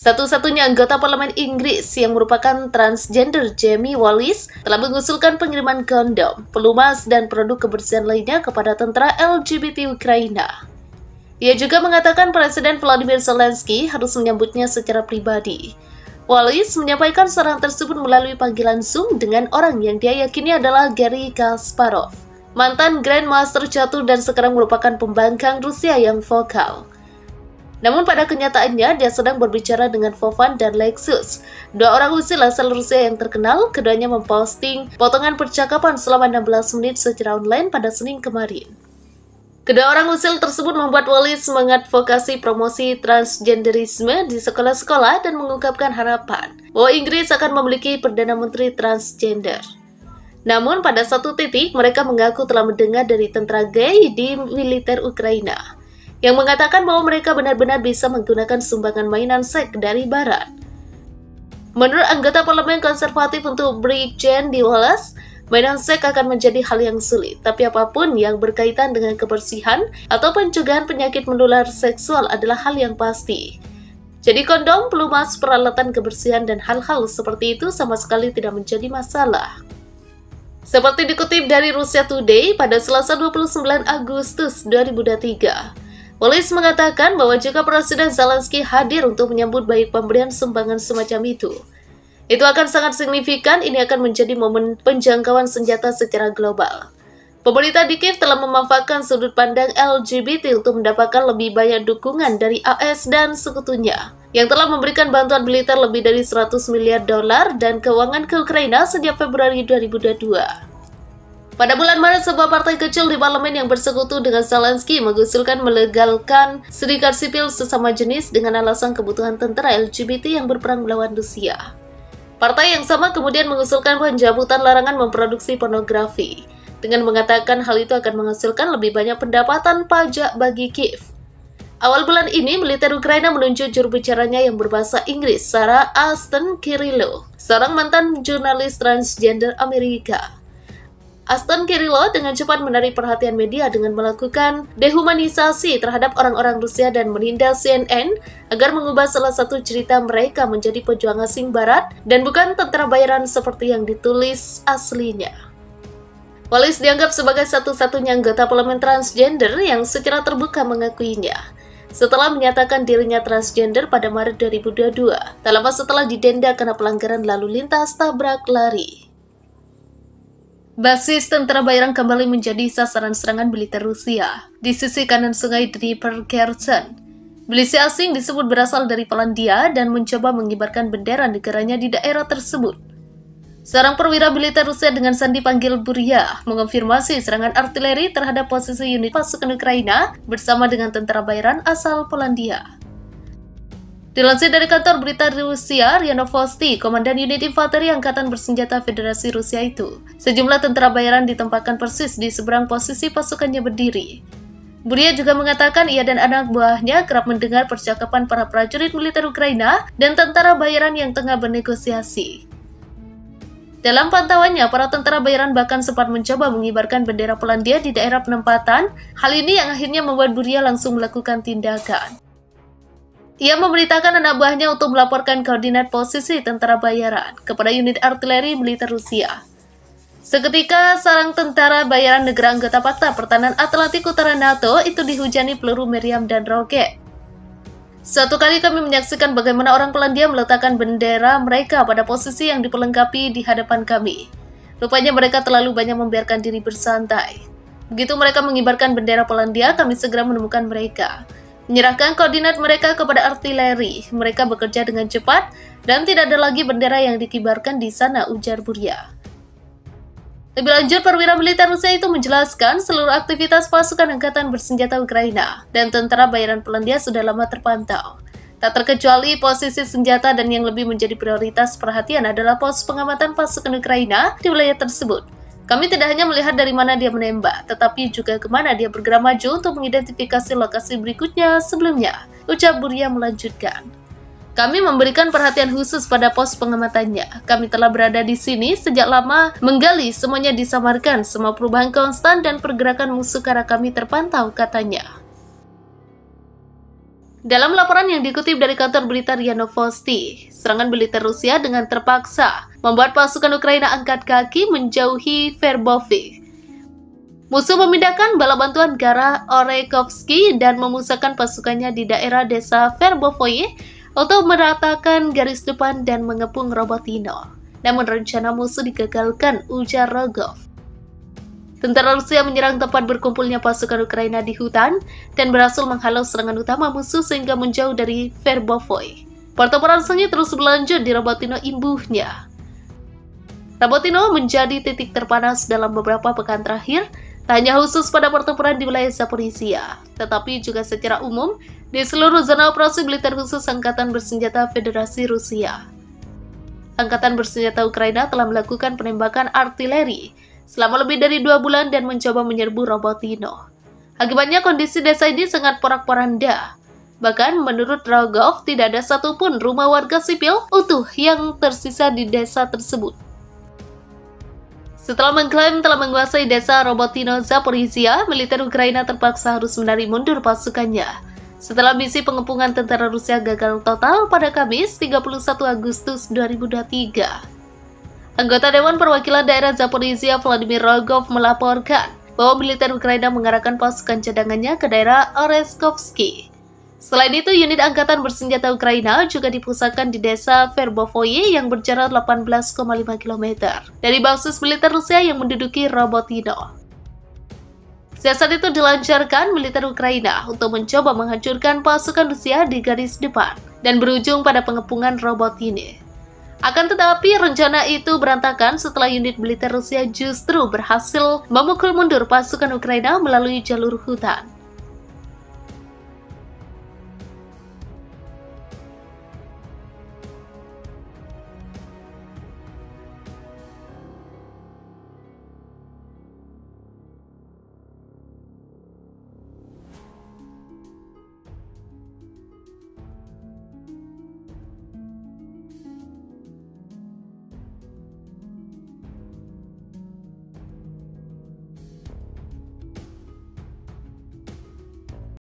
Satu-satunya anggota parlemen Inggris yang merupakan transgender, Jamie Wallis, telah mengusulkan pengiriman kondom, pelumas, dan produk kebersihan lainnya kepada tentara LGBT Ukraina. Ia juga mengatakan Presiden Volodymyr Zelensky harus menyambutnya secara pribadi. Wallis menyampaikan saran tersebut melalui panggilan Zoom dengan orang yang dia yakini adalah Garry Kasparov, mantan Grandmaster catur dan sekarang merupakan pembangkang Rusia yang vokal. Namun pada kenyataannya, dia sedang berbicara dengan Vovan dan Lexus, dua orang usil asal Rusia yang terkenal. Keduanya memposting potongan percakapan selama 16 menit secara online pada Senin kemarin. Kedua orang usil tersebut membuat Wallis mengadvokasi promosi transgenderisme di sekolah-sekolah dan mengungkapkan harapan bahwa Inggris akan memiliki Perdana Menteri transgender. Namun pada satu titik, mereka mengaku telah mendengar dari tentara gay di militer Ukraina yang mengatakan bahwa mereka benar-benar bisa menggunakan sumbangan mainan seks dari Barat. Menurut anggota parlemen konservatif untuk Brigjen di Wallace, mainan seks akan menjadi hal yang sulit, tapi apapun yang berkaitan dengan kebersihan atau pencegahan penyakit menular seksual adalah hal yang pasti. Jadi kondom, pelumas, peralatan kebersihan, dan hal-hal seperti itu sama sekali tidak menjadi masalah. Seperti dikutip dari Russia Today pada Selasa 29 Agustus 2023, Wallis mengatakan bahwa jika Presiden Zelensky hadir untuk menyambut baik pemberian sumbangan semacam itu akan sangat signifikan. Ini akan menjadi momen penjangkauan senjata secara global. Pemerintah di Kiev telah memanfaatkan sudut pandang LGBT untuk mendapatkan lebih banyak dukungan dari AS dan sekutunya, yang telah memberikan bantuan militer lebih dari 100 miliar dolar dan keuangan ke Ukraina sejak Februari 2022. Pada bulan Maret, sebuah partai kecil di parlemen yang bersekutu dengan Zelensky mengusulkan melegalkan serikat sipil sesama jenis dengan alasan kebutuhan tentara LGBT yang berperang melawan Rusia. Partai yang sama kemudian mengusulkan pencabutan larangan memproduksi pornografi, dengan mengatakan hal itu akan menghasilkan lebih banyak pendapatan pajak bagi Kiev. Awal bulan ini, militer Ukraina menunjuk juru bicaranya yang berbahasa Inggris, Sarah Aston Kirillov, seorang mantan jurnalis transgender Amerika. Aston Kirillov dengan cepat menarik perhatian media dengan melakukan dehumanisasi terhadap orang-orang Rusia dan menindak CNN agar mengubah salah satu cerita mereka menjadi pejuang asing Barat dan bukan tentara bayaran seperti yang ditulis aslinya. Wallis dianggap sebagai satu-satunya anggota parlemen transgender yang secara terbuka mengakuinya, setelah menyatakan dirinya transgender pada Maret 2022, tak lama setelah didenda karena pelanggaran lalu lintas tabrak lari. Basis tentara bayaran kembali menjadi sasaran serangan militer Rusia di sisi kanan sungai Dnieper Kherson. Milisi asing disebut berasal dari Polandia dan mencoba mengibarkan bendera negaranya di daerah tersebut. Seorang perwira militer Rusia dengan sandi panggil Buria mengonfirmasi serangan artileri terhadap posisi unit pasukan Ukraina bersama dengan tentara bayaran asal Polandia. Dilansir dari kantor berita Rusia, RIA Novosti, Komandan Unit Infanteri Angkatan Bersenjata Federasi Rusia itu, sejumlah tentara bayaran ditempatkan persis di seberang posisi pasukannya berdiri. Buria juga mengatakan ia dan anak buahnya kerap mendengar percakapan para prajurit militer Ukraina dan tentara bayaran yang tengah bernegosiasi. Dalam pantauannya, para tentara bayaran bahkan sempat mencoba mengibarkan bendera Polandia di daerah penempatan. Hal ini yang akhirnya membuat Buria langsung melakukan tindakan. Ia memberitakan anak buahnya untuk melaporkan koordinat posisi tentara bayaran kepada unit artileri militer Rusia. Seketika, sarang tentara bayaran negara anggota Pakta Pertahanan Atlantik Utara NATO itu dihujani peluru meriam dan roket. Suatu kali kami menyaksikan bagaimana orang Polandia meletakkan bendera mereka pada posisi yang diperlengkapi di hadapan kami. Rupanya mereka terlalu banyak membiarkan diri bersantai. Begitu mereka mengibarkan bendera Polandia, kami segera menemukan mereka. Menyerahkan koordinat mereka kepada artileri. Mereka bekerja dengan cepat dan tidak ada lagi bendera yang dikibarkan di sana, ujar Buria. Lebih lanjut, perwira militer Rusia itu menjelaskan seluruh aktivitas pasukan angkatan bersenjata Ukraina dan tentara bayaran Polandia sudah lama terpantau. Tak terkecuali posisi senjata, dan yang lebih menjadi prioritas perhatian adalah pos pengamatan pasukan Ukraina di wilayah tersebut. Kami tidak hanya melihat dari mana dia menembak, tetapi juga kemana dia bergerak maju untuk mengidentifikasi lokasi berikutnya sebelumnya, ucap Buria melanjutkan. Kami memberikan perhatian khusus pada pos pengamatannya. Kami telah berada di sini sejak lama, menggali semuanya disamarkan, semua perubahan konstan dan pergerakan musuh ke arah kami terpantau, katanya. Dalam laporan yang dikutip dari kantor berita RIA Novosti, serangan militer Rusia dengan terpaksa membuat pasukan Ukraina angkat kaki menjauhi Verbovik. Musuh memindahkan bala bantuan Gara Orekovsky dan memusatkan pasukannya di daerah desa Verbovoye untuk meratakan garis depan dan mengepung Robotino. Namun rencana musuh digagalkan, ujar Rogov. Tentara Rusia menyerang tempat berkumpulnya pasukan Ukraina di hutan dan berhasil menghalau serangan utama musuh sehingga menjauh dari Verbovoye. Pertempuran sengit terus berlanjut di Robotino imbuhnya. Robotino menjadi titik terpanas dalam beberapa pekan terakhir, tak hanya khusus pada pertempuran di wilayah Zaporizhia, tetapi juga secara umum di seluruh zona operasi militer khusus Angkatan Bersenjata Federasi Rusia. Angkatan Bersenjata Ukraina telah melakukan penembakan artileri selama lebih dari 2 bulan dan mencoba menyerbu Robotino. Akibatnya kondisi desa ini sangat porak-poranda. Bahkan menurut Rogov tidak ada satupun rumah warga sipil utuh yang tersisa di desa tersebut. Setelah mengklaim telah menguasai desa Robotino Zaporizhia, militer Ukraina terpaksa harus menarik mundur pasukannya setelah misi pengepungan tentara Rusia gagal total pada Kamis 31 Agustus 2023. Anggota Dewan Perwakilan Daerah Zaporizhia Vladimir Rogov melaporkan bahwa militer Ukraina mengarahkan pasukan cadangannya ke daerah Oreskovsky. Selain itu, unit Angkatan Bersenjata Ukraina juga dipusatkan di desa Verbovoye yang berjarak 18,5 km dari basis militer Rusia yang menduduki Robotino. Siasat itu dilancarkan militer Ukraina untuk mencoba menghancurkan pasukan Rusia di garis depan dan berujung pada pengepungan Robotino. Akan tetapi, rencana itu berantakan setelah unit militer Rusia justru berhasil memukul mundur pasukan Ukraina melalui jalur hutan.